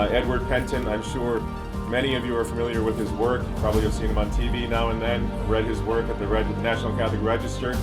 Edward Pentin, I'm sure many of you are familiar with his work. You probably have seen him on TV now and then, read his work at the National Catholic Register.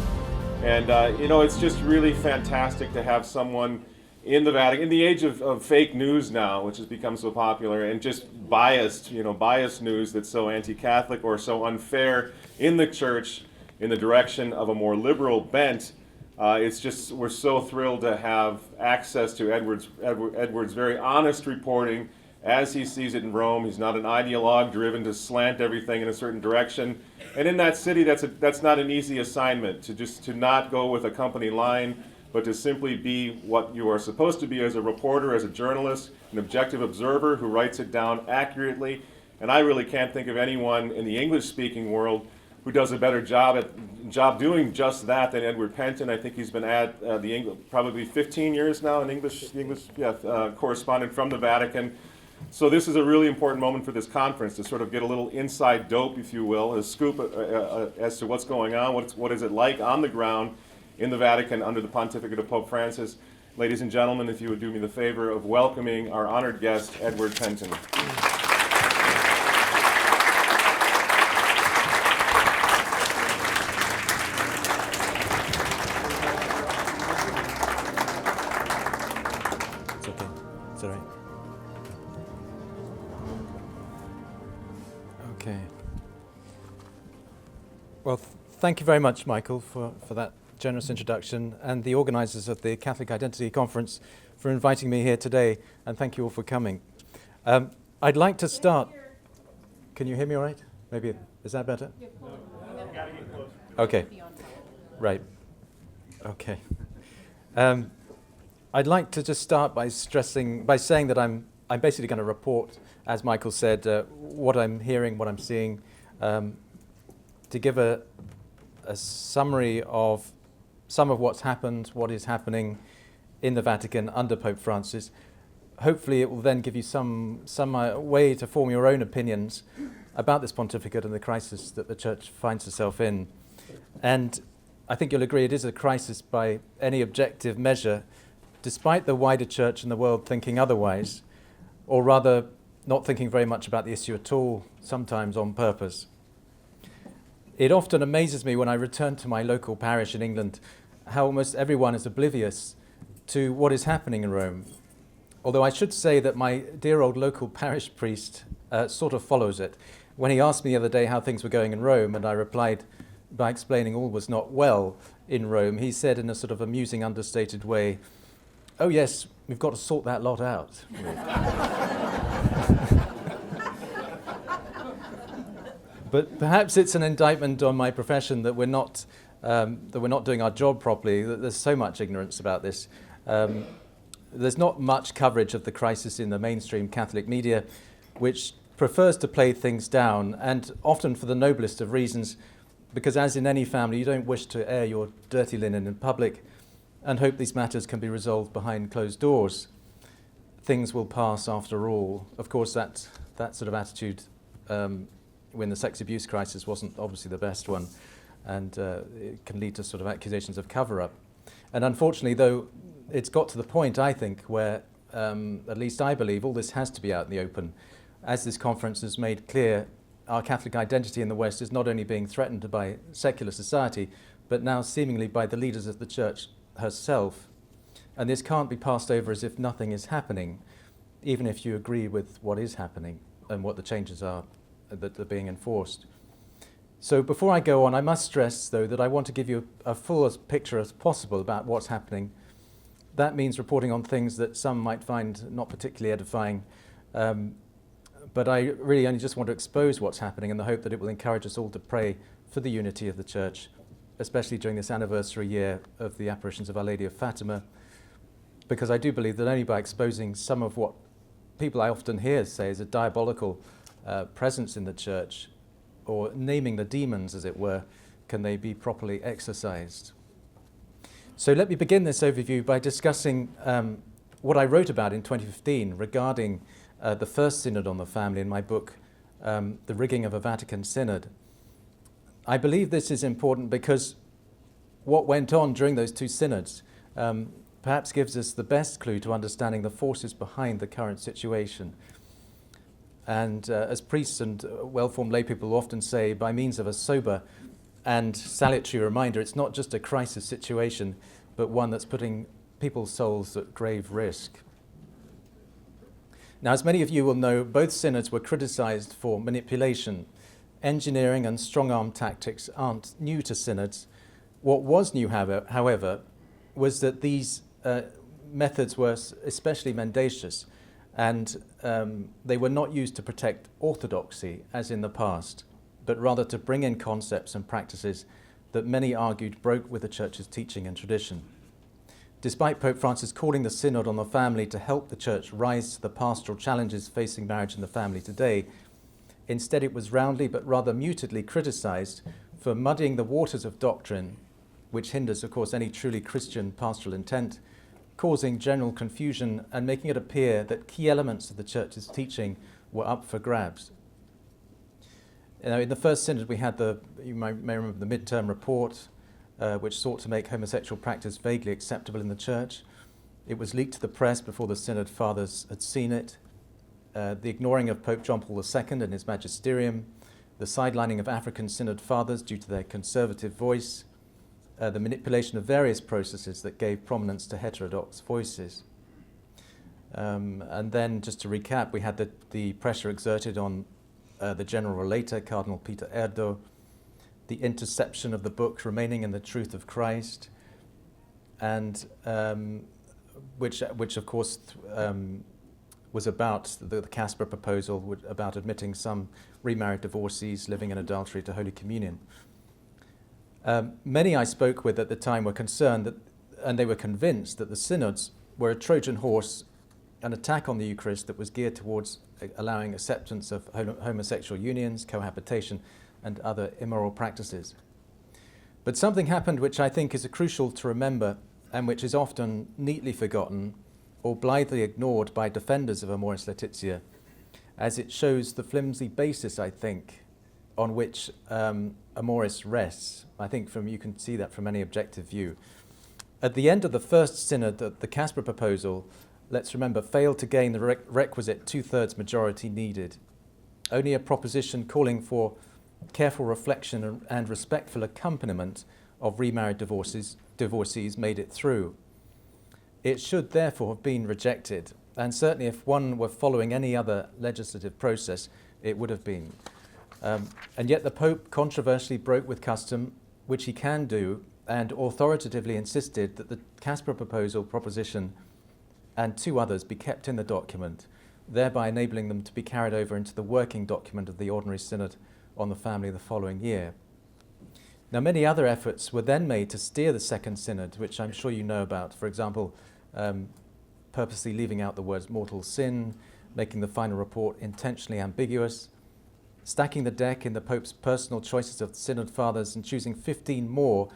And, it's just really fantastic to have someone in the Vatican, in the age of fake news now, which has become so popular, and just biased news that's so anti-Catholic or so unfair in the Church in the direction of a more liberal bent. We're so thrilled to have access to Edward's very honest reporting as he sees it in Rome. He's not an ideologue driven to slant everything in a certain direction. And in that city, that's not an easy assignment, to not go with a company line, but to simply be what you are supposed to be as a reporter, as a journalist, an objective observer who writes it down accurately. And I really can't think of anyone in the English-speaking world who does a better job doing just that than Edward Pentin. I think he's been at probably 15 years now, an English correspondent from the Vatican. So this is a really important moment for this conference to sort of get a little inside dope, if you will, a scoop as to what's going on, what is it like on the ground in the Vatican under the pontificate of Pope Francis. Ladies and gentlemen, if you would do me the favor of welcoming our honored guest, Edward Pentin. It's okay. It's all right. Okay. Well, thank you very much, Michael, for that generous introduction, and the organizers of the Catholic Identity Conference for inviting me here today, and thank you all for coming. I'd like to start. Can you hear me all right? Maybe, is that better? Okay. Right. Okay. I'd like to just start by saying that I'm basically going to report, as Michael said, what I'm hearing, what I'm seeing, to give a summary of some of what's happened, what is happening in the Vatican under Pope Francis. Hopefully it will then give you some way to form your own opinions about this pontificate and the crisis that the Church finds herself in. And I think you'll agree it is a crisis by any objective measure, despite the wider Church and the world thinking otherwise, or rather not thinking very much about the issue at all, sometimes on purpose. It often amazes me when I return to my local parish in England how almost everyone is oblivious to what is happening in Rome. Although I should say that my dear old local parish priest sort of follows it. When he asked me the other day how things were going in Rome, and I replied by explaining all was not well in Rome, he said in a sort of amusing, understated way, "Oh yes, we've got to sort that lot out." But perhaps it's an indictment on my profession that we're not doing our job properly. That there's so much ignorance about this. There's not much coverage of the crisis in the mainstream Catholic media, which prefers to play things down, and often for the noblest of reasons, because as in any family, you don't wish to air your dirty linen in public and hope these matters can be resolved behind closed doors. Things will pass after all. Of course, that sort of attitude when the sex abuse crisis wasn't obviously the best one, and it can lead to sort of accusations of cover-up. And unfortunately, though, it's got to the point, I think, where, at least I believe, all this has to be out in the open. As this conference has made clear, our Catholic identity in the West is not only being threatened by secular society, but now seemingly by the leaders of the Church herself. And this can't be passed over as if nothing is happening, even if you agree with what is happening and what the changes are that are being enforced. So before I go on, I must stress, though, that I want to give you a full picture as possible about what's happening. That means reporting on things that some might find not particularly edifying, but I really only just want to expose what's happening in the hope that it will encourage us all to pray for the unity of the Church, especially during this anniversary year of the apparitions of Our Lady of Fatima, because I do believe that only by exposing some of what people I often hear say is a diabolical presence in the Church, or naming the demons, as it were, can they be properly exorcised. So let me begin this overview by discussing what I wrote about in 2015 regarding the first synod on the family in my book, The Rigging of a Vatican Synod. I believe this is important because what went on during those two synods, the perhaps gives us the best clue to understanding the forces behind the current situation. And as priests and well-formed lay people often say, by means of a sober and salutary reminder, it's not just a crisis situation, but one that's putting people's souls at grave risk. Now, as many of you will know, both synods were criticized for manipulation. Engineering and strong-arm tactics aren't new to synods. What was new, however, was that these methods were especially mendacious, and they were not used to protect orthodoxy, as in the past, but rather to bring in concepts and practices that many argued broke with the Church's teaching and tradition. Despite Pope Francis calling the Synod on the family to help the Church rise to the pastoral challenges facing marriage and the family today, instead it was roundly but rather mutedly criticised for muddying the waters of doctrine, which hinders, of course, any truly Christian pastoral intent, causing general confusion and making it appear that key elements of the Church's teaching were up for grabs. In the first synod, we had you may remember the midterm report, which sought to make homosexual practice vaguely acceptable in the Church. It was leaked to the press before the Synod Fathers had seen it. The ignoring of Pope John Paul II and his magisterium, the sidelining of African Synod Fathers due to their conservative voice, the manipulation of various processes that gave prominence to heterodox voices. And then, just to recap, we had the pressure exerted on the General Relator, Cardinal Peter Erdo, the interception of the book Remaining in the Truth of Christ, and which of course was about the Casper proposal, about admitting some remarried divorcees living in adultery to Holy Communion. Many I spoke with at the time were concerned and they were convinced that the synods were a Trojan horse, an attack on the Eucharist that was geared towards allowing acceptance of homosexual unions, cohabitation, and other immoral practices. But something happened which I think is crucial to remember and which is often neatly forgotten or blithely ignored by defenders of Amoris Laetitia, as it shows the flimsy basis, I think, on which Amoris rests. I think you can see that from any objective view. At the end of the first synod, the Casper proposal, let's remember, failed to gain the requisite 2/3 majority needed. Only a proposition calling for careful reflection and respectful accompaniment of remarried divorcees made it through. It should therefore have been rejected, and certainly if one were following any other legislative process, it would have been. And yet the Pope controversially broke with custom, which he can do, and authoritatively insisted that the Casper proposition and 2 others be kept in the document, thereby enabling them to be carried over into the working document of the Ordinary Synod on the family the following year. Now, many other efforts were then made to steer the Second Synod, which I'm sure you know about. For example, purposely leaving out the words mortal sin, making the final report intentionally ambiguous, stacking the deck in the Pope's personal choices of the Synod Fathers and choosing 15 more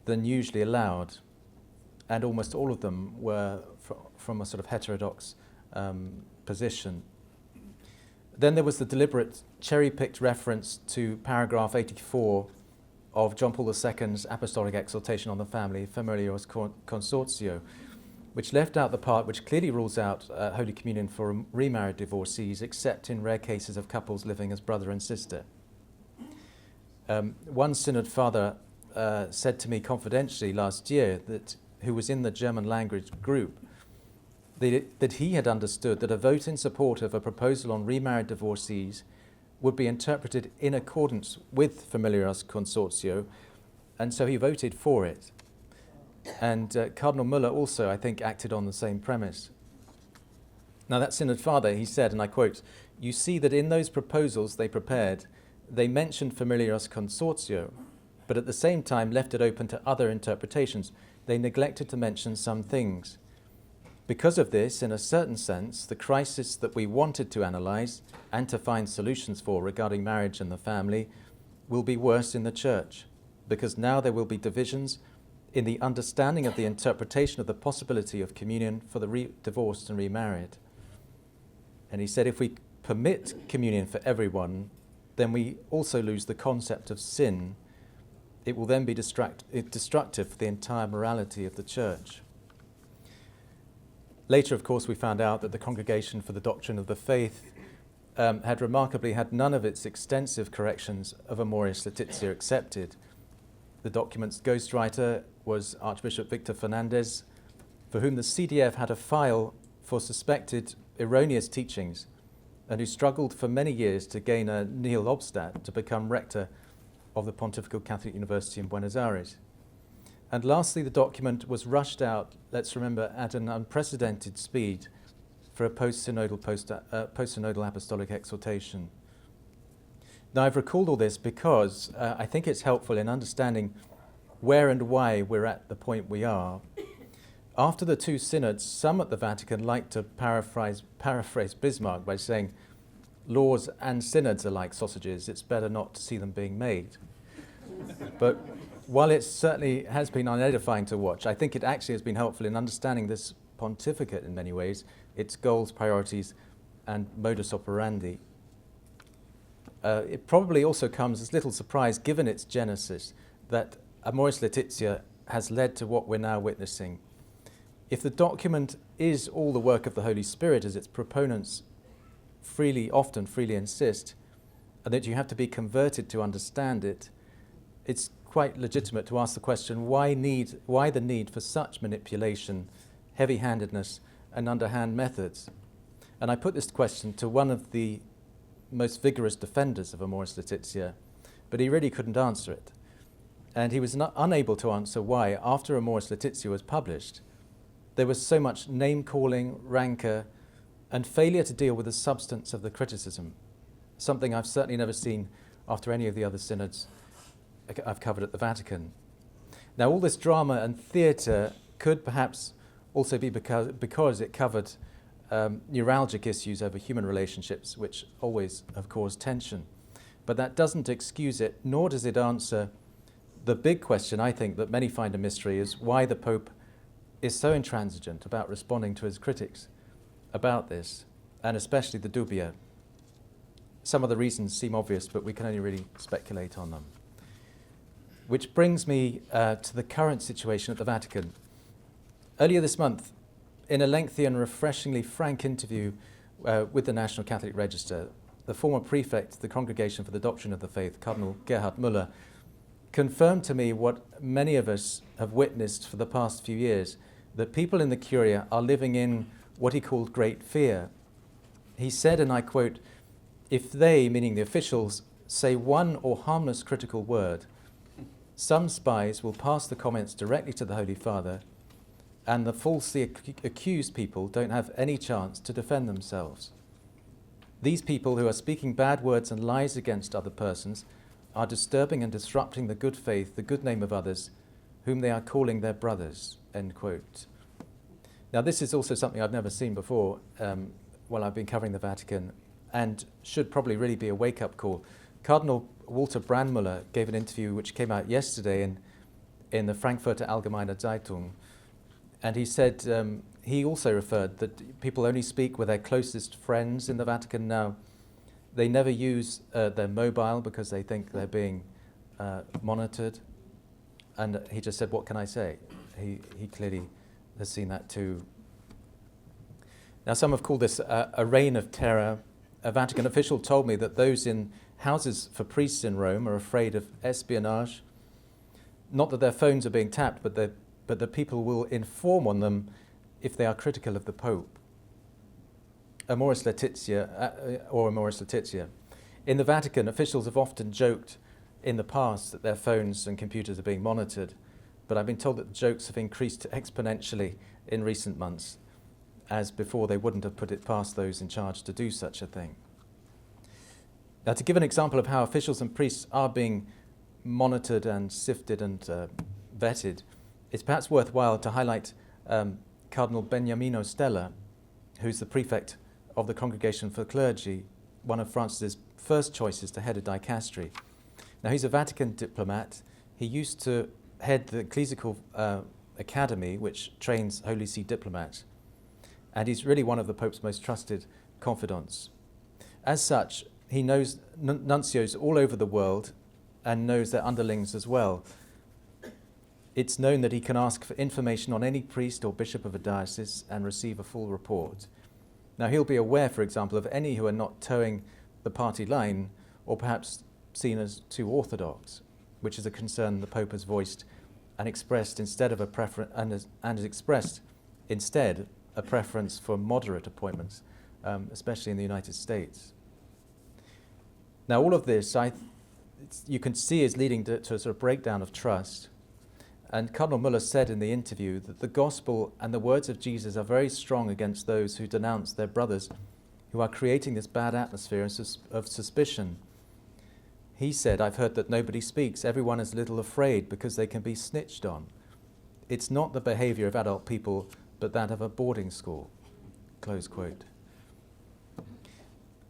than usually allowed. And almost all of them were from a sort of heterodox position. Then there was the deliberate cherry-picked reference to paragraph 84 of John Paul II's apostolic exhortation on the family, Familiaris Consortio, which left out the part which clearly rules out Holy Communion for remarried divorcees, except in rare cases of couples living as brother and sister. One Synod Father said to me confidentially last year who was in the German language group, that he had understood that a vote in support of a proposal on remarried divorcees would be interpreted in accordance with Familiaris Consortio, and so he voted for it. And Cardinal Müller also, I think, acted on the same premise. Now, that Synod Father, he said, and I quote, "You see that in those proposals they prepared, they mentioned Familiaris Consortio, but at the same time left it open to other interpretations. They neglected to mention some things. Because of this, in a certain sense, the crisis that we wanted to analyze and to find solutions for regarding marriage and the family will be worse in the Church, because now there will be divisions in the understanding of the interpretation of the possibility of communion for the divorced and remarried." And he said, if we permit communion for everyone, then we also lose the concept of sin. It will then be destructive for the entire morality of the Church. Later, of course, we found out that the Congregation for the Doctrine of the Faith had remarkably had none of its extensive corrections of Amoris Laetitia accepted. The document's ghostwriter was Archbishop Victor Fernandez, for whom the CDF had a file for suspected erroneous teachings, and who struggled for many years to gain a nihil obstat to become rector of the Pontifical Catholic University in Buenos Aires. And lastly, the document was rushed out, let's remember, at an unprecedented speed for a post-synodal apostolic exhortation. Now, I've recalled all this because I think it's helpful in understanding where and why we're at the point we are. After the two synods, some at the Vatican like to paraphrase Bismarck by saying, laws and synods are like sausages, it's better not to see them being made. But while it certainly has been unedifying to watch, I think it actually has been helpful in understanding this pontificate in many ways, its goals, priorities, and modus operandi. It probably also comes as little surprise, given its genesis, that Amoris Laetitia has led to what we're now witnessing. If the document is all the work of the Holy Spirit, as its proponents often freely insist, and that you have to be converted to understand it, it's quite legitimate to ask the question, why the need for such manipulation, heavy-handedness, and underhand methods? And I put this question to one of the most vigorous defenders of Amoris Laetitia, but he really couldn't answer it. And he was unable to answer why, after Amoris Laetitia was published, there was so much name-calling, rancor, and failure to deal with the substance of the criticism, something I've certainly never seen after any of the other synods I've covered at the Vatican. Now, all this drama and theatre could perhaps also be because it covered neuralgic issues over human relationships, which always have caused tension. But that doesn't excuse it, nor does it answer the big question, I think, that many find a mystery, is why the Pope is so intransigent about responding to his critics about this, and especially the dubia. Some of the reasons seem obvious, but we can only really speculate on them. Which brings me to the current situation at the Vatican. Earlier this month, in a lengthy and refreshingly frank interview with the National Catholic Register, the former prefect of the Congregation for the Doctrine of the Faith, Cardinal Gerhard Müller, confirmed to me what many of us have witnessed for the past few years, that people in the Curia are living in what he called great fear. He said, and I quote, "If they," meaning the officials, "say one or harmless critical word, some spies will pass the comments directly to the Holy Father, and the falsely accused people don't have any chance to defend themselves. These people who are speaking bad words and lies against other persons are disturbing and disrupting the good faith, the good name of others, whom they are calling their brothers," end quote. Now, this is also something I've never seen before while I've been covering the Vatican, and should probably really be a wake-up call. Cardinal Walter Brandmüller gave an interview which came out yesterday in the Frankfurter Allgemeine Zeitung, and he said he also referred that people only speak with their closest friends in the Vatican now. They never use their mobile because they think they're being monitored. And he just said, what can I say? He clearly has seen that too. Now, some have called this a reign of terror. A Vatican official told me that those in houses for priests in Rome are afraid of espionage. Not that their phones are being tapped, but that people will inform on them if they are critical of the Pope. Amoris Laetitia, or Amoris Laetitia. In the Vatican, officials have often joked in the past that their phones and computers are being monitored, but I've been told that the jokes have increased exponentially in recent months, as before they wouldn't have put it past those in charge to do such a thing. Now, to give an example of how officials and priests are being monitored and sifted and vetted, it's perhaps worthwhile to highlight Cardinal Beniamino Stella, who's the prefect of the Congregation for Clergy, one of Francis's first choices to head a dicastery. Now, he's a Vatican diplomat. He used to head the Ecclesiastical Academy, which trains Holy See diplomats, and he's really one of the Pope's most trusted confidants. As such, he knows nuncios all over the world and knows their underlings as well. It's known that he can ask for information on any priest or bishop of a diocese and receive a full report. Now, he'll be aware, for example, of any who are not towing the party line or perhaps seen as too orthodox, which is a concern the Pope has voiced and expressed instead of a preference, and has expressed instead a preference for moderate appointments, especially in the United States. Now, all of this, you can see, is leading to a sort of breakdown of trust. And Cardinal Muller said in the interview that the gospel and the words of Jesus are very strong against those who denounce their brothers, who are creating this bad atmosphere of suspicion. He said, "I've heard that nobody speaks. Everyone is a little afraid because they can be snitched on. It's not the behavior of adult people, but that of a boarding school." Close quote.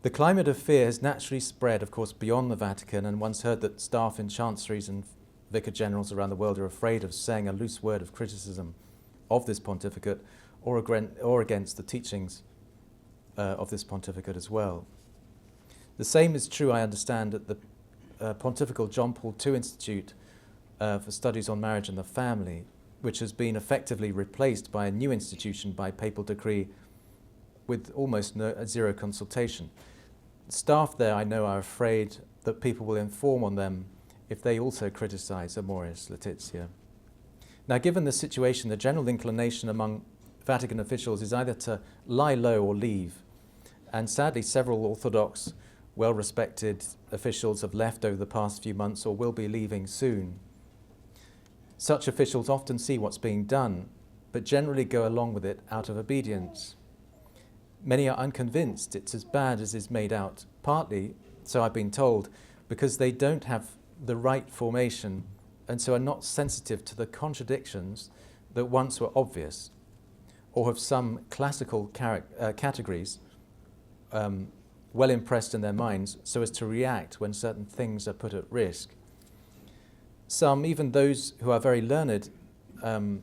The climate of fear has naturally spread, of course, beyond the Vatican, and one's heard that staff in chancelleries and vicar generals around the world are afraid of saying a loose word of criticism of this pontificate or against the teachings of this pontificate as well. The same is true, I understand, at the Pontifical John Paul II Institute for Studies on Marriage and the Family, which has been effectively replaced by a new institution by papal decree with almost zero consultation. Staff there, I know, are afraid that people will inform on them if they also criticize Amoris Laetitia. Now, given the situation, the general inclination among Vatican officials is either to lie low or leave. And sadly, several Orthodox, well-respected officials have left over the past few months or will be leaving soon. Such officials often see what's being done, but generally go along with it out of obedience. Many are unconvinced it's as bad as is made out, partly, so I've been told, because they don't have the right formation and so are not sensitive to the contradictions that once were obvious, or have some classical categories well impressed in their minds so as to react when certain things are put at risk. Some, even those who are very learned, I'm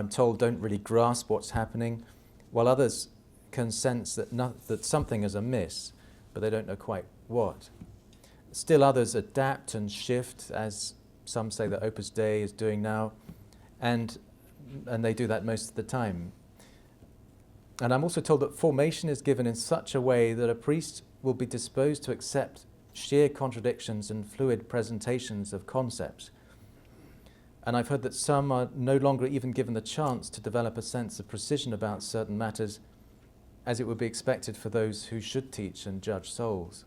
told, don't really grasp what's happening, while others can sense that something is amiss, but they don't know quite what. Still others adapt and shift, as some say that Opus Dei is doing now, and they do that most of the time. And I'm also told that formation is given in such a way that a priest will be disposed to accept sheer contradictions and fluid presentations of concepts. And I've heard that some are no longer even given the chance to develop a sense of precision about certain matters, as it would be expected for those who should teach and judge souls.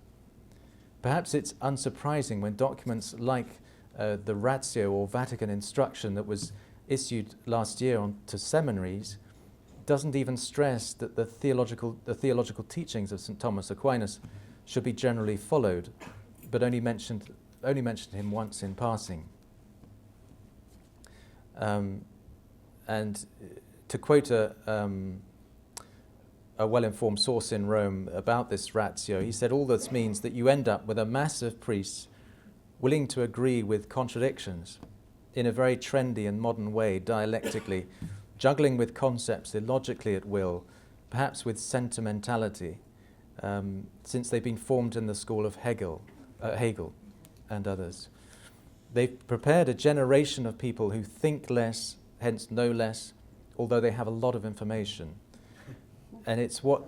Perhaps it's unsurprising when documents like the Ratio or Vatican Instruction that was issued last year to seminaries doesn't even stress that the theological teachings of St. Thomas Aquinas should be generally followed, but only mentioned him once in passing. And to quote a well-informed source in Rome about this ratio, he said, "All this means that you end up with a mass of priests willing to agree with contradictions in a very trendy and modern way, dialectically, juggling with concepts illogically at will, perhaps with sentimentality, since they've been formed in the school of Hegel and others. They've prepared a generation of people who think less, hence know less, although they have a lot of information. And it's what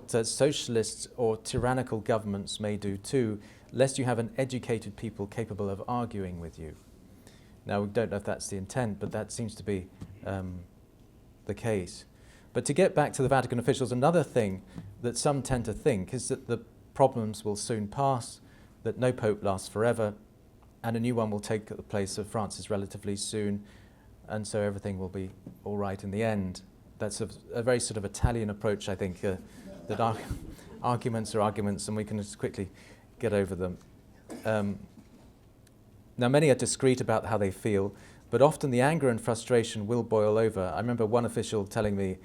socialists or tyrannical governments may do too, lest you have an educated people capable of arguing with you." Now, we don't know if that's the intent, but that seems to be the case. But to get back to the Vatican officials, another thing that some tend to think is that the problems will soon pass, that no pope lasts forever, and a new one will take the place of Francis relatively soon, and so everything will be all right in the end. That's a very sort of Italian approach, I think, that arguments are arguments and we can just quickly get over them. Now, many are discreet about how they feel, but often the anger and frustration will boil over. I remember one official telling me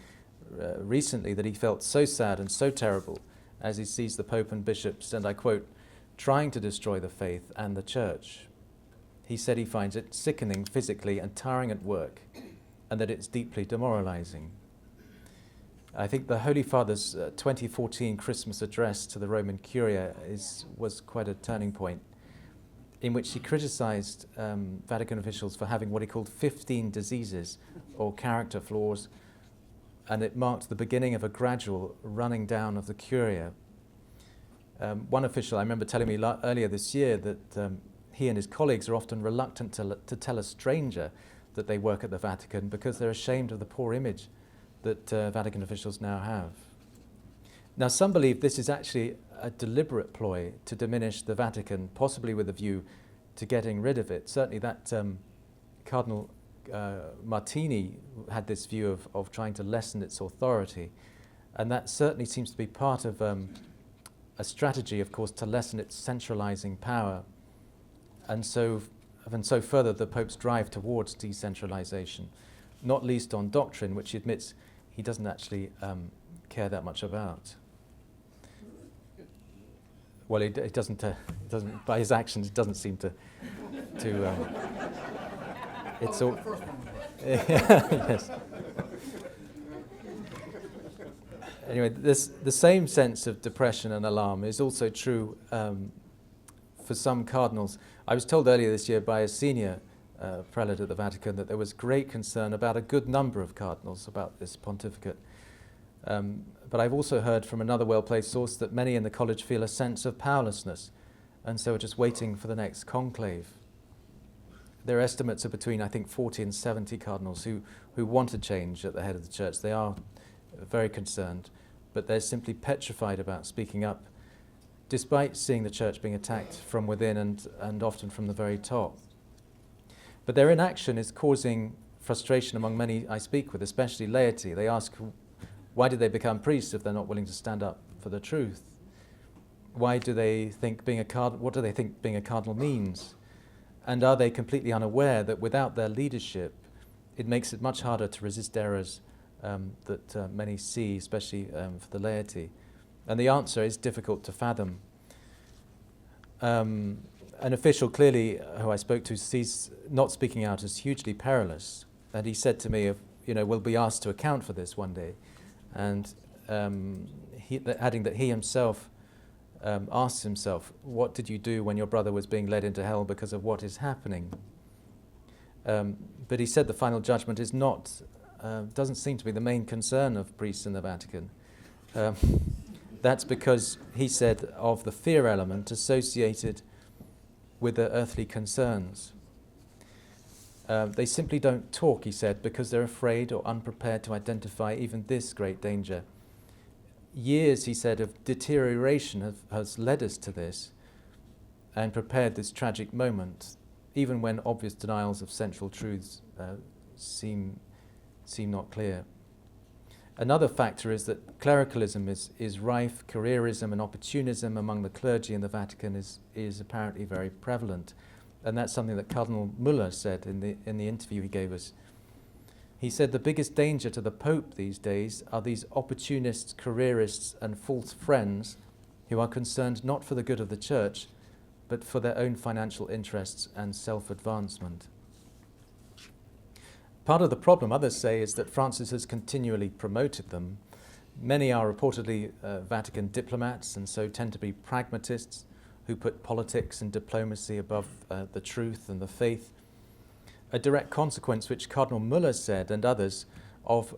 recently that he felt so sad and so terrible as he sees the Pope and bishops, and I quote, "trying to destroy the faith and the Church." He said he finds it sickening physically and tiring at work, and that it's deeply demoralizing. I think the Holy Father's 2014 Christmas address to the Roman Curia was quite a turning point. in which he criticized Vatican officials for having what he called 15 diseases or character flaws, and it marked the beginning of a gradual running down of the Curia. One official, I remember telling me earlier this year that he and his colleagues are often reluctant to tell a stranger that they work at the Vatican because they're ashamed of the poor image that Vatican officials now have. Now, some believe this is actually a deliberate ploy to diminish the Vatican, possibly with a view to getting rid of it. Certainly that Cardinal Martini had this view of trying to lessen its authority, and that certainly seems to be part of a strategy, of course, to lessen its centralizing power, and so further the Pope's drive towards decentralization, not least on doctrine, which he admits he doesn't actually care that much about. Well, he doesn't. By his actions, it doesn't seem to. It's all. Yes. Anyway, the same sense of depression and alarm is also true for some cardinals. I was told earlier this year by a senior prelate at the Vatican that there was great concern about a good number of cardinals about this pontificate. But I've also heard from another well-placed source that many in the college feel a sense of powerlessness, and so are just waiting for the next conclave. Their estimates are between, I think, 40 and 70 cardinals who want a change at the head of the church. They are very concerned, but they're simply petrified about speaking up, despite seeing the church being attacked from within and often from the very top. But their inaction is causing frustration among many I speak with, especially laity. They ask, why did they become priests if they're not willing to stand up for the truth? Why do they think what do they think being a cardinal means? And are they completely unaware that without their leadership, it makes it much harder to resist errors that many see, especially for the laity? And the answer is difficult to fathom. An official clearly, who I spoke to, sees not speaking out as hugely perilous. And he said to me, we'll be asked to account for this one day. And adding that he himself asks himself, what did you do when your brother was being led into hell because of what is happening? But he said the final judgment is doesn't seem to be the main concern of priests in the Vatican. That's because, he said, of the fear element associated with their earthly concerns. They simply don't talk, he said, because they're afraid or unprepared to identify even this great danger. Years, he said, of deterioration has led us to this and prepared this tragic moment, even when obvious denials of central truths seem not clear. Another factor is that clericalism is rife. Careerism and opportunism among the clergy in the Vatican is apparently very prevalent. And that's something that Cardinal Müller said in the interview he gave us. He said the biggest danger to the Pope these days are these opportunists, careerists, and false friends who are concerned not for the good of the Church, but for their own financial interests and self-advancement. Part of the problem, others say, is that Francis has continually promoted them. Many are reportedly Vatican diplomats and so tend to be pragmatists who put politics and diplomacy above the truth and the faith. A direct consequence, which Cardinal Müller said and others, of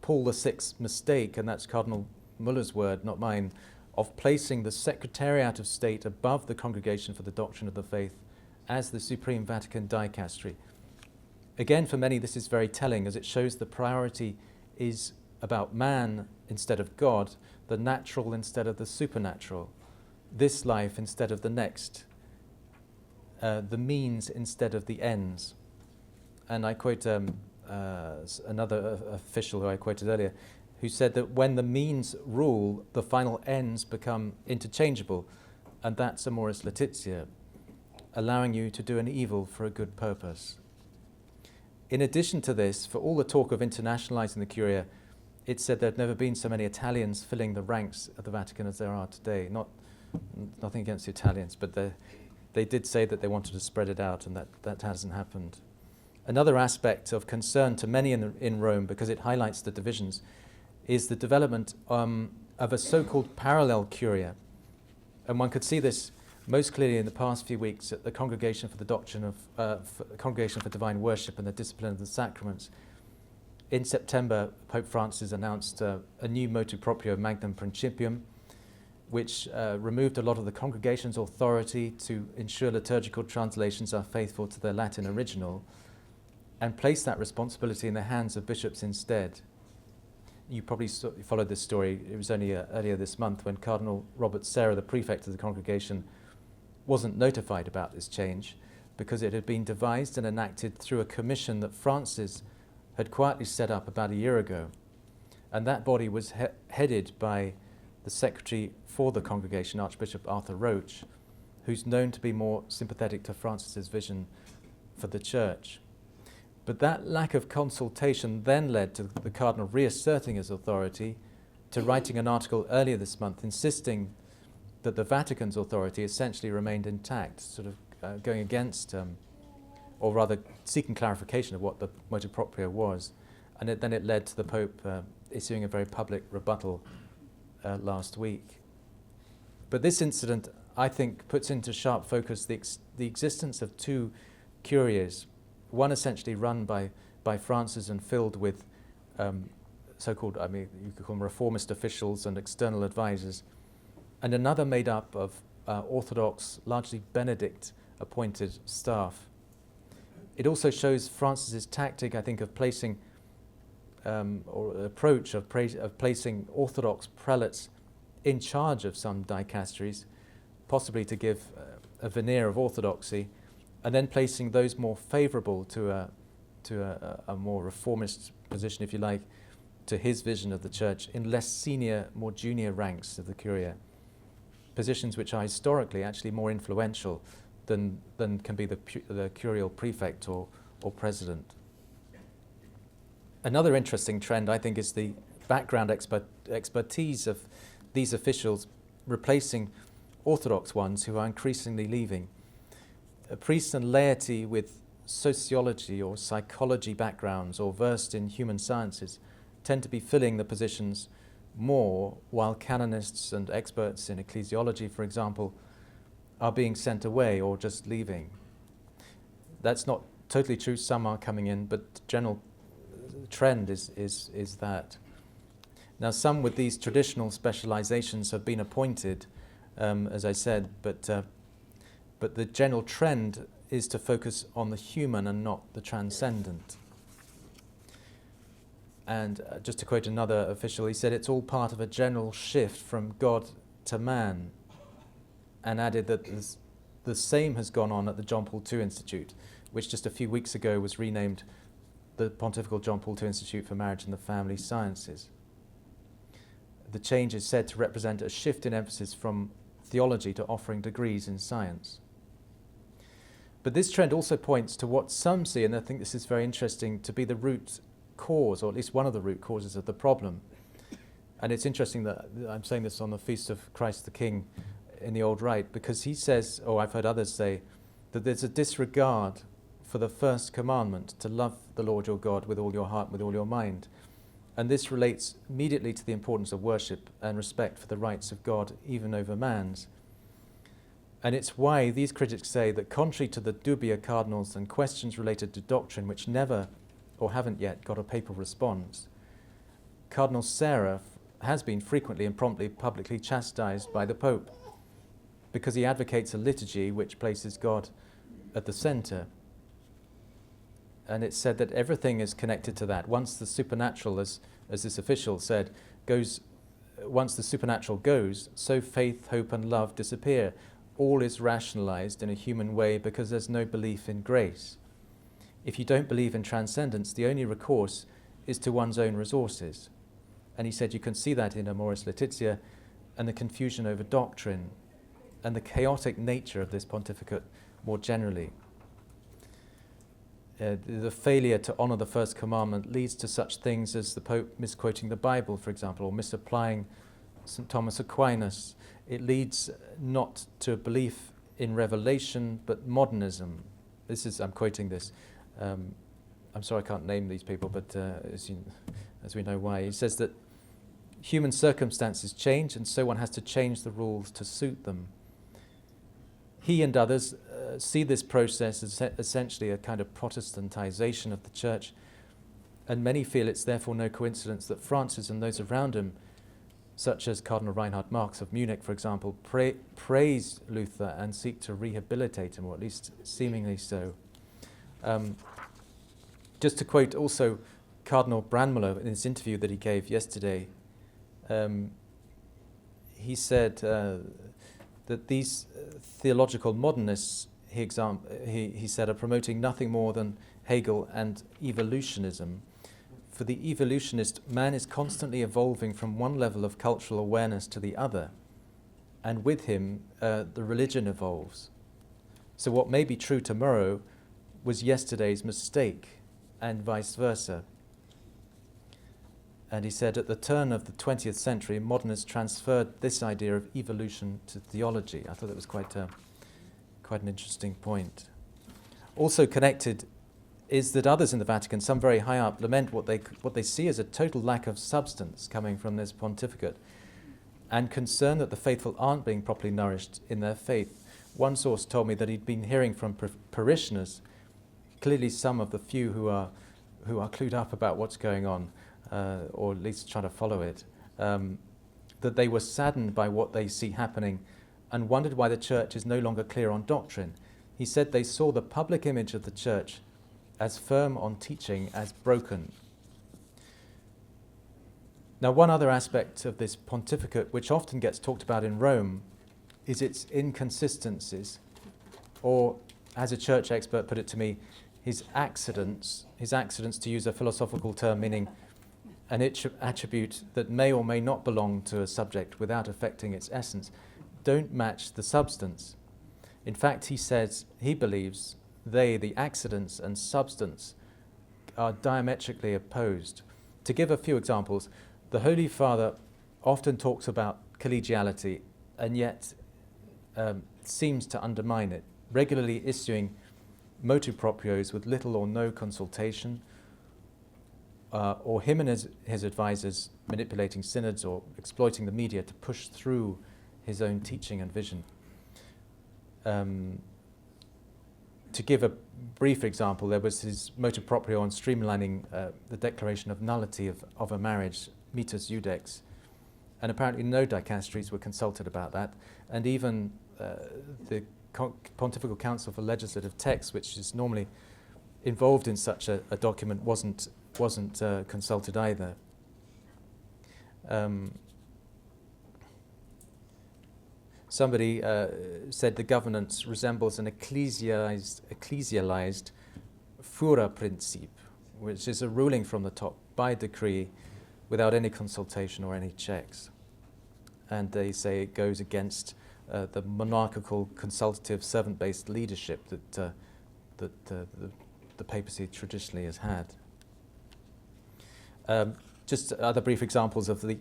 Paul VI's mistake, and that's Cardinal Müller's word, not mine, of placing the Secretariat of State above the Congregation for the Doctrine of the Faith as the Supreme Vatican Dicastery. Again, for many, this is very telling, as it shows the priority is about man instead of God, the natural instead of the supernatural, this life instead of the next, the means instead of the ends. And I quote another official who I quoted earlier, who said that when the means rule, the final ends become interchangeable, and that's Amoris Laetitia, allowing you to do an evil for a good purpose. In addition to this, for all the talk of internationalizing the Curia, it said there had never been so many Italians filling the ranks of the Vatican as there are today. Nothing against the Italians, but they did say that they wanted to spread it out, and that hasn't happened. Another aspect of concern to many in Rome, because it highlights the divisions, is the development of a so-called parallel Curia. And one could see this most clearly in the past few weeks at the Congregation for the Doctrine of Congregation for Divine Worship and the Discipline of the Sacraments. In September, Pope Francis announced a new motu proprio Magnum Principium, which removed a lot of the congregation's authority to ensure liturgical translations are faithful to their Latin original, and placed that responsibility in the hands of bishops instead. You probably followed this story. It was only earlier this month when Cardinal Robert Serra, the prefect of the congregation, wasn't notified about this change because it had been devised and enacted through a commission that Francis had quietly set up about a year ago. And that body was headed by the secretary for the congregation, Archbishop Arthur Roach, who's known to be more sympathetic to Francis's vision for the Church. But that lack of consultation then led to the Cardinal reasserting his authority, to writing an article earlier this month insisting that the Vatican's authority essentially remained intact, sort of going against, or rather seeking clarification of what the motu proprio was. And then it led to the Pope issuing a very public rebuttal last week. But this incident, I think, puts into sharp focus the existence of two Curias, one essentially run by Francis and filled with so-called, you could call them reformist officials and external advisors, and another made up of Orthodox, largely Benedict-appointed staff. It also shows Francis's tactic, I think, of placing, or approach of placing Orthodox prelates in charge of some dicasteries, possibly to give a veneer of orthodoxy, and then placing those more favourable to a more reformist position, if you like, to his vision of the Church in less senior, more junior ranks of the Curia. Positions which are historically actually more influential than can be the curial prefect or president. Another interesting trend, I think, is the background expertise of these officials replacing Orthodox ones who are increasingly leaving. Priests and laity with sociology or psychology backgrounds or versed in human sciences tend to be filling the positions more, while canonists and experts in ecclesiology, for example, are being sent away or just leaving. That's not totally true. Some are coming in, but the general trend is that. Now, some with these traditional specializations have been appointed, as I said, but the general trend is to focus on the human and not the transcendent. And just to quote another official, he said it's all part of a general shift from God to man, and added that the same has gone on at the John Paul II Institute, which just a few weeks ago was renamed the Pontifical John Paul II Institute for Marriage and the Family Sciences. The change is said to represent a shift in emphasis from theology to offering degrees in science. But this trend also points to what some see, and I think this is very interesting, to be the root cause, or at least one of the root causes of the problem. And it's interesting that I'm saying this on the Feast of Christ the King in the Old Rite, because he says, or I've heard others say, that there's a disregard for the first commandment, to love the Lord your God with all your heart, with all your mind. And this relates immediately to the importance of worship and respect for the rights of God, even over man's. And it's why these critics say that contrary to the dubia cardinals and questions related to doctrine which never or haven't yet got a papal response, Cardinal Serra has been frequently and promptly publicly chastised by the Pope because he advocates a liturgy which places God at the centre. And it's said that everything is connected to that. Once the supernatural, as this official said, once the supernatural goes, so faith, hope and love disappear. All is rationalized in a human way because there's no belief in grace. If you don't believe in transcendence, the only recourse is to one's own resources. And he said you can see that in Amoris Laetitia and the confusion over doctrine and the chaotic nature of this pontificate more generally. The failure to honour the first commandment leads to such things as the Pope misquoting the Bible, for example, or misapplying St. Thomas Aquinas. It leads not to a belief in revelation, but modernism. I'm quoting this. I'm sorry I can't name these people, but as we know why. He says that human circumstances change, and so one has to change the rules to suit them. He and others see this process as essentially a kind of Protestantization of the Church, and many feel it's therefore no coincidence that Francis and those around him, such as Cardinal Reinhard Marx of Munich, for example, praise Luther and seek to rehabilitate him, or at least seemingly so. Just to quote also Cardinal Brandmüller in this interview that he gave yesterday, he said that these theological modernists, he said, are promoting nothing more than Hegel and evolutionism. For the evolutionist, man is constantly evolving from one level of cultural awareness to the other, and with him, the religion evolves. So what may be true tomorrow was yesterday's mistake, and vice versa. And he said, at the turn of the 20th century, modernists transferred this idea of evolution to theology. I thought that was quite an interesting point. Also connected is that others in the Vatican, some very high up, lament what they see as a total lack of substance coming from this pontificate, and concern that the faithful aren't being properly nourished in their faith. One source told me that he'd been hearing from parishioners, clearly some of the few who are clued up about what's going on, or at least trying to follow it, that they were saddened by what they see happening and wondered why the Church is no longer clear on doctrine. He said they saw the public image of the Church as firm on teaching as broken. Now, one other aspect of this pontificate, which often gets talked about in Rome, is its inconsistencies, or, as a church expert put it to me, his accidents, to use a philosophical term meaning an attribute that may or may not belong to a subject without affecting its essence, don't match the substance. In fact, he says he believes the accidents and substance, are diametrically opposed. To give a few examples, the Holy Father often talks about collegiality and yet seems to undermine it, regularly issuing motu proprios with little or no consultation, or him and his advisors manipulating synods or exploiting the media to push through his own teaching and vision. To give a brief example, there was his motu proprio on streamlining the declaration of nullity of a marriage, mitus judex, and apparently no dicasteries were consulted about that, and even the Pontifical Council for Legislative Texts, which is normally involved in such a document, wasn't consulted either. Somebody said the governance resembles an ecclesialized Führerprinzip, which is a ruling from the top by decree without any consultation or any checks. And they say it goes against the monarchical, consultative, servant-based leadership that the papacy traditionally has had. Just other brief examples of the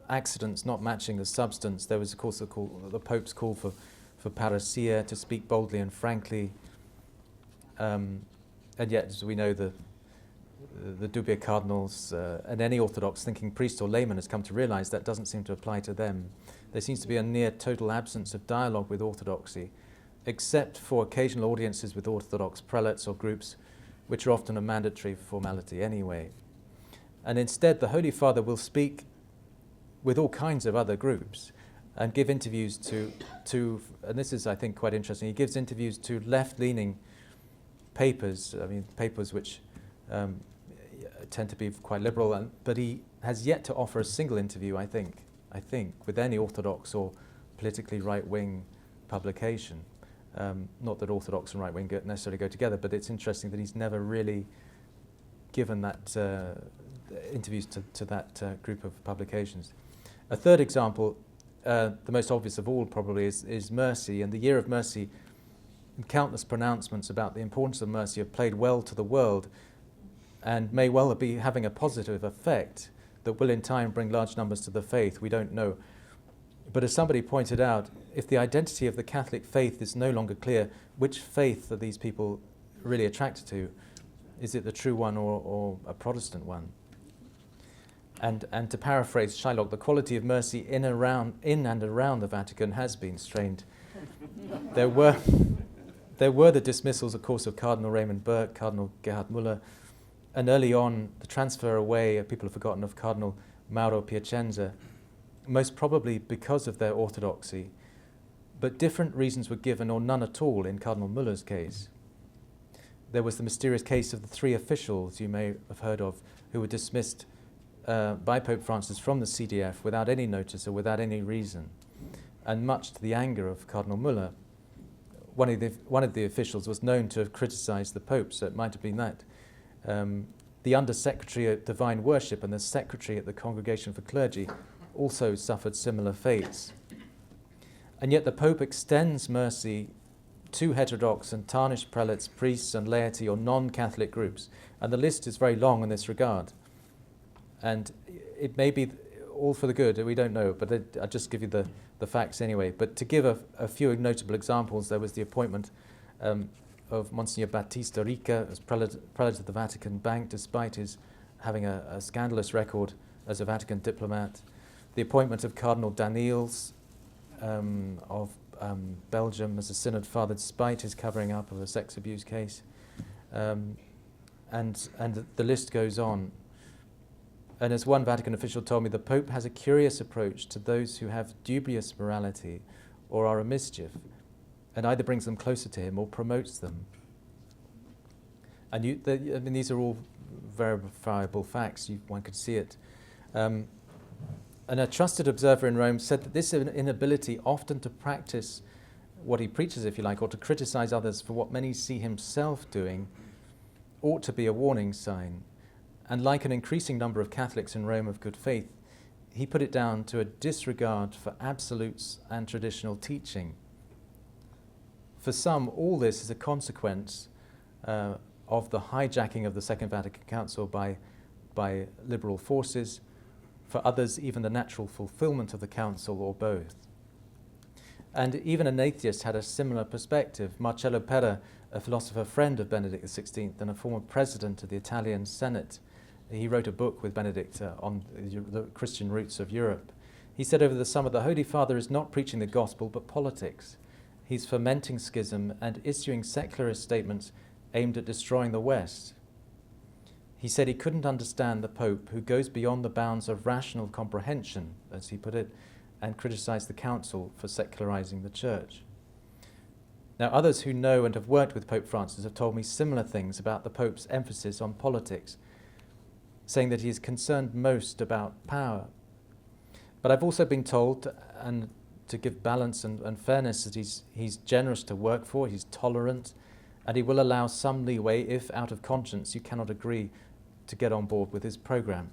accidents not matching the substance. There was, of course, the Pope's call for parousia, to speak boldly and frankly, and yet, as we know, the dubia cardinals and any Orthodox thinking priest or layman has come to realize that doesn't seem to apply to them. There seems to be a near total absence of dialogue with orthodoxy, except for occasional audiences with Orthodox prelates or groups, which are often a mandatory formality anyway. And instead, the Holy Father will speak with all kinds of other groups and give interviews to and this is, I think, quite interesting, he gives interviews to left-leaning papers, papers which tend to be quite liberal, but he has yet to offer a single interview, I think, with any Orthodox or politically right-wing publication. Not that Orthodox and right-wing necessarily go together, but it's interesting that he's never really given that interviews to that group of publications. A third example, the most obvious of all probably, is mercy. And the Year of Mercy, and countless pronouncements about the importance of mercy have played well to the world and may well be having a positive effect that will in time bring large numbers to the faith. We don't know. But as somebody pointed out, if the identity of the Catholic faith is no longer clear, which faith are these people really attracted to? Is it the true one or a Protestant one? And to paraphrase Shylock, the quality of mercy in and around the Vatican has been strained. There were the dismissals, of course, of Cardinal Raymond Burke, Cardinal Gerhard Müller, and early on the transfer away, people have forgotten, of Cardinal Mauro Piacenza, most probably because of their orthodoxy. But different reasons were given, or none at all, in Cardinal Müller's case. There was the mysterious case of the 3 officials you may have heard of who were dismissed by Pope Francis from the CDF without any notice or without any reason. And much to the anger of Cardinal Müller, one of the officials was known to have criticized the Pope, so it might have been that. The Under-Secretary at Divine Worship and the Secretary at the Congregation for Clergy also suffered similar fates. And yet the Pope extends mercy to heterodox and tarnished prelates, priests and laity or non-Catholic groups. And the list is very long in this regard. And it may be all for the good, we don't know, but I'll just give you the facts anyway. But to give a few notable examples, there was the appointment of Monsignor Battista Rica as prelate of the Vatican Bank, despite his having a scandalous record as a Vatican diplomat. The appointment of Cardinal Daniels of Belgium as a Synod Father, despite his covering up of a sex abuse case. And the list goes on. And as one Vatican official told me, the Pope has a curious approach to those who have dubious morality or are a mischief, and either brings them closer to him or promotes them. And these are all verifiable facts. One could see it. And a trusted observer in Rome said that this inability often to practice what he preaches, if you like, or to criticize others for what many see himself doing, ought to be a warning sign. And like an increasing number of Catholics in Rome of good faith, he put it down to a disregard for absolutes and traditional teaching. For some, all this is a consequence of the hijacking of the Second Vatican Council by liberal forces. For others, even the natural fulfillment of the Council, or both. And even an atheist had a similar perspective. Marcello Pera, a philosopher friend of Benedict XVI and a former president of the Italian Senate, he wrote a book with Benedict on the Christian roots of Europe. He said over the summer, the Holy Father is not preaching the gospel, but politics. He's fomenting schism and issuing secularist statements aimed at destroying the West. He said he couldn't understand the Pope, who goes beyond the bounds of rational comprehension, as he put it, and criticized the Council for secularizing the Church. Now, others who know and have worked with Pope Francis have told me similar things about the Pope's emphasis on politics, saying that he is concerned most about power. But I've also been told, and to give balance and fairness, that he's generous to work for, he's tolerant, and he will allow some leeway if, out of conscience, you cannot agree to get on board with his program.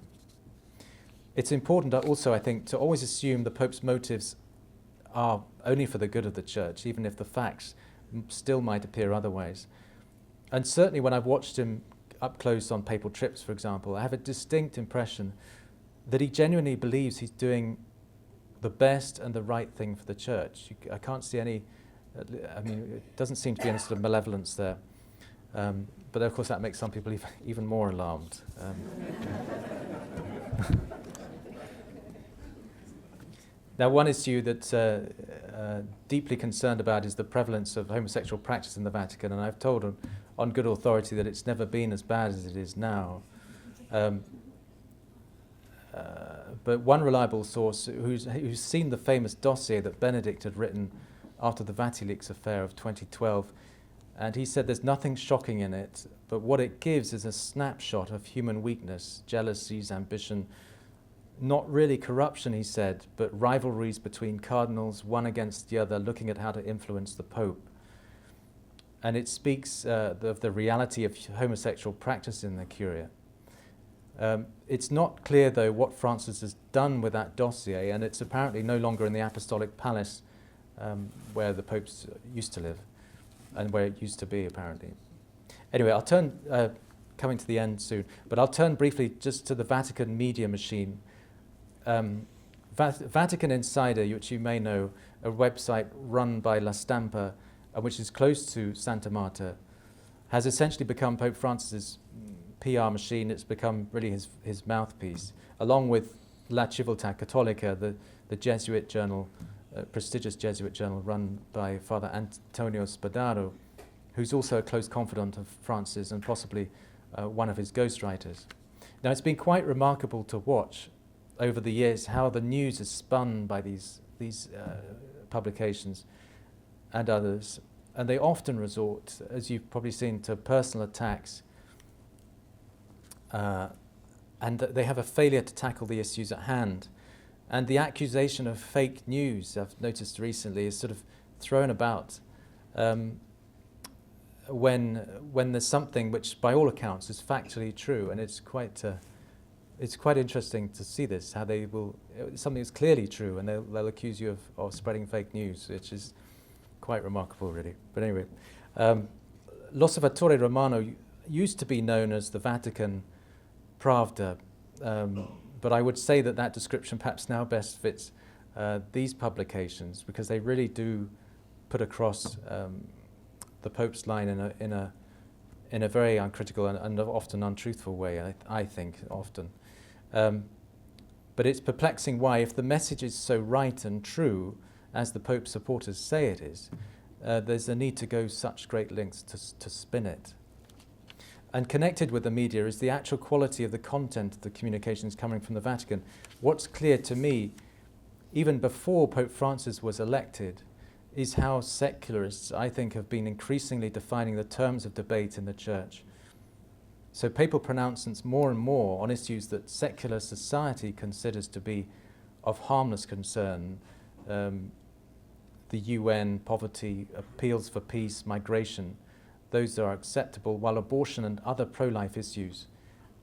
It's important also, I think, to always assume the Pope's motives are only for the good of the Church, even if the facts still might appear otherwise. And certainly when I've watched him up close on papal trips, for example, I have a distinct impression that he genuinely believes he's doing the best and the right thing for the Church. I can't see any, it doesn't seem to be any sort of malevolence there. But of course that makes some people even more alarmed. Now, one issue that deeply concerned about is the prevalence of homosexual practice in the Vatican, and I've told on good authority that it's never been as bad as it is now. But one reliable source who's seen the famous dossier that Benedict had written after the VatiLeaks affair of 2012, and he said there's nothing shocking in it, but what it gives is a snapshot of human weakness, jealousies, ambition, not really corruption, he said, but rivalries between cardinals, one against the other, looking at how to influence the Pope. And it speaks of the reality of homosexual practice in the Curia. It's not clear, though, what Francis has done with that dossier, and it's apparently no longer in the Apostolic Palace where the popes used to live, and where it used to be, apparently. Anyway, I'll turn, coming to the end soon, but I'll turn briefly just to the Vatican media machine. Vatican Insider, which you may know, a website run by La Stampa, which is close to Santa Marta, has essentially become Pope Francis's PR machine. It's become really his mouthpiece. along with La Civiltà Cattolica, the Jesuit journal, prestigious Jesuit journal run by Father Antonio Spadaro, who's also a close confidant of Francis and possibly one of his ghostwriters. Now, it's been quite remarkable to watch over the years how the news is spun by these publications and others, and they often resort, as you've probably seen, to personal attacks, and they have a failure to tackle the issues at hand. And the accusation of fake news, I've noticed recently, is sort of thrown about when there's something which, by all accounts, is factually true, and it's quite interesting to see this, how they will, something is clearly true, and they'll accuse you of spreading fake news, which is quite remarkable, really. But anyway, L'Osservatore Romano used to be known as the Vatican Pravda, but I would say that description perhaps now best fits these publications, because they really do put across the Pope's line in a very uncritical and often untruthful way, I think, often. But it's perplexing why, if the message is so right and true, as the Pope's supporters say it is, there's a need to go such great lengths to spin it. And connected with the media is the actual quality of the content of the communications coming from the Vatican. What's clear to me, even before Pope Francis was elected, is how secularists, I think, have been increasingly defining the terms of debate in the Church. So papal pronouncements more and more on issues that secular society considers to be of harmless concern, the UN, poverty, appeals for peace, migration, those are acceptable, while abortion and other pro-life issues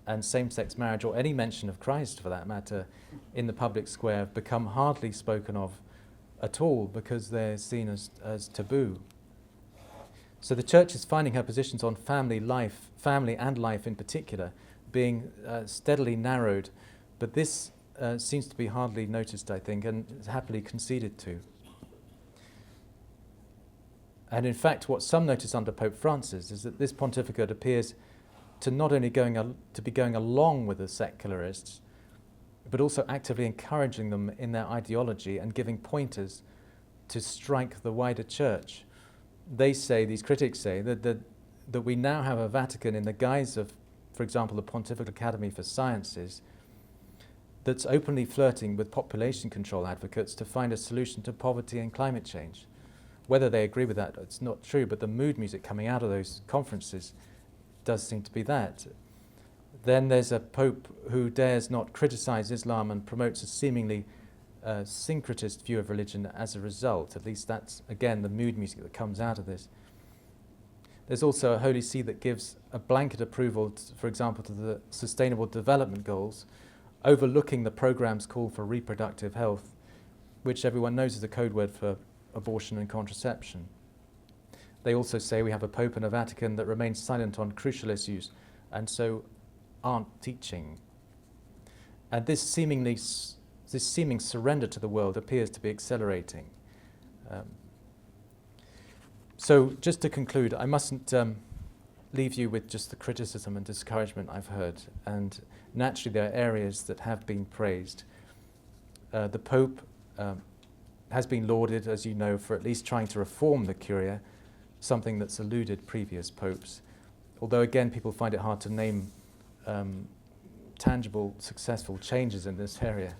and same-sex marriage, or any mention of Christ for that matter, in the public square have become hardly spoken of at all because they're seen as taboo. So the Church is finding her positions on family and life in particular, being steadily narrowed, but this seems to be hardly noticed, I think, and is happily conceded to. And in fact, what some notice under Pope Francis is that this pontificate appears to not only be going along with the secularists, but also actively encouraging them in their ideology and giving pointers to strike the wider Church. They say, these critics say, that we now have a Vatican in the guise of, for example, the Pontifical Academy for Sciences, that's openly flirting with population control advocates to find a solution to poverty and climate change. Whether they agree with that, it's not true, but the mood music coming out of those conferences does seem to be that. Then there's a Pope who dares not criticize Islam and promotes a seemingly syncretist view of religion as a result. At least that's, again, the mood music that comes out of this. There's also a Holy See that gives a blanket approval, for example, to the Sustainable Development Goals, overlooking the program's call for reproductive health, which everyone knows is a code word for abortion and contraception. They also say we have a Pope and a Vatican that remains silent on crucial issues and so aren't teaching. And this seeming surrender to the world appears to be accelerating. So just to conclude, I mustn't leave you with just the criticism and discouragement I've heard. And naturally there are areas that have been praised. The Pope has been lauded, as you know, for at least trying to reform the Curia, something that's eluded previous popes. Although, again, people find it hard to name tangible, successful changes in this area.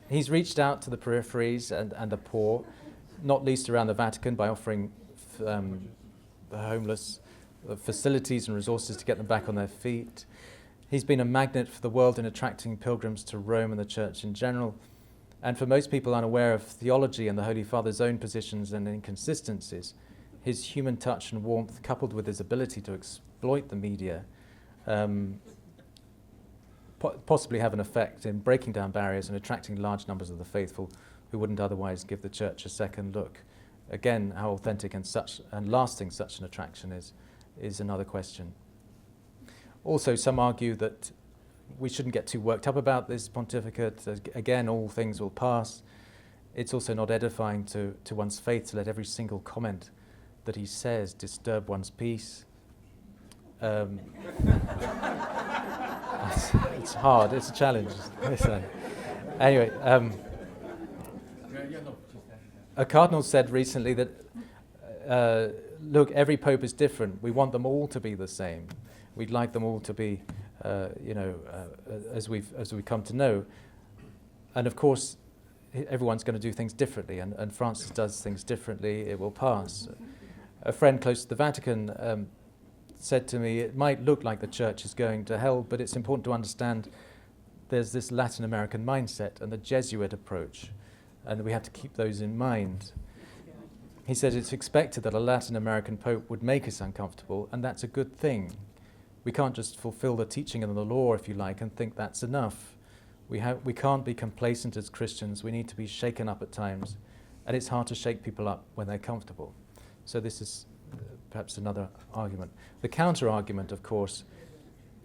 He's reached out to the peripheries and the poor, not least around the Vatican, by offering the homeless facilities and resources to get them back on their feet. He's been a magnet for the world in attracting pilgrims to Rome and the Church in general. And for most people unaware of theology and the Holy Father's own positions and inconsistencies, his human touch and warmth, coupled with his ability to exploit the media, possibly have an effect in breaking down barriers and attracting large numbers of the faithful who wouldn't otherwise give the Church a second look. Again, how authentic and lasting such an attraction is another question. Also, some argue that we shouldn't get too worked up about this pontificate. Again, all things will pass. It's also not edifying to one's faith to let every single comment that he says disturb one's peace. It's hard. It's a challenge. Anyway, a cardinal said recently that, look, every pope is different. We want them all to be the same. We'd like them all to be, as we've come to know. And of course, everyone's going to do things differently, and Francis does things differently. It will pass. A friend close to the Vatican said to me, it might look like the church is going to hell, but it's important to understand there's this Latin American mindset and the Jesuit approach, and we have to keep those in mind. He said it's expected that a Latin American pope would make us uncomfortable, and that's a good thing. We can't just fulfill the teaching and the law, if you like, and think that's enough. We can't be complacent as Christians. We need to be shaken up at times, and it's hard to shake people up when they're comfortable. So this is perhaps another argument. The counter-argument, of course,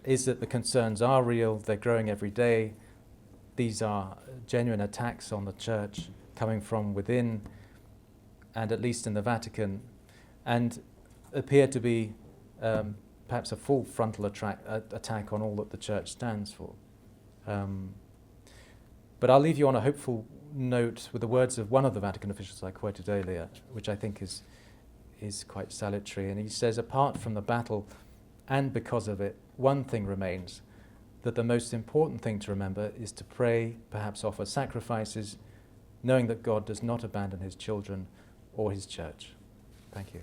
is that the concerns are real, they're growing every day. These are genuine attacks on the church coming from within, and at least in the Vatican, and appear to be perhaps a full frontal attack on all that the church stands for. But I'll leave you on a hopeful note with the words of one of the Vatican officials I quoted earlier, which I think is quite salutary. And he says, apart from the battle, and because of it, one thing remains, that the most important thing to remember is to pray, perhaps offer sacrifices, knowing that God does not abandon his children or his church. Thank you.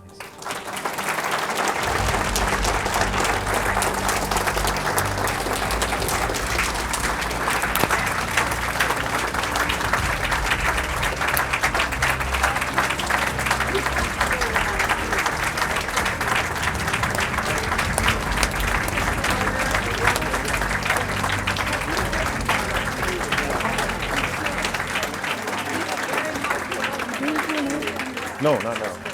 Thanks. No, not now.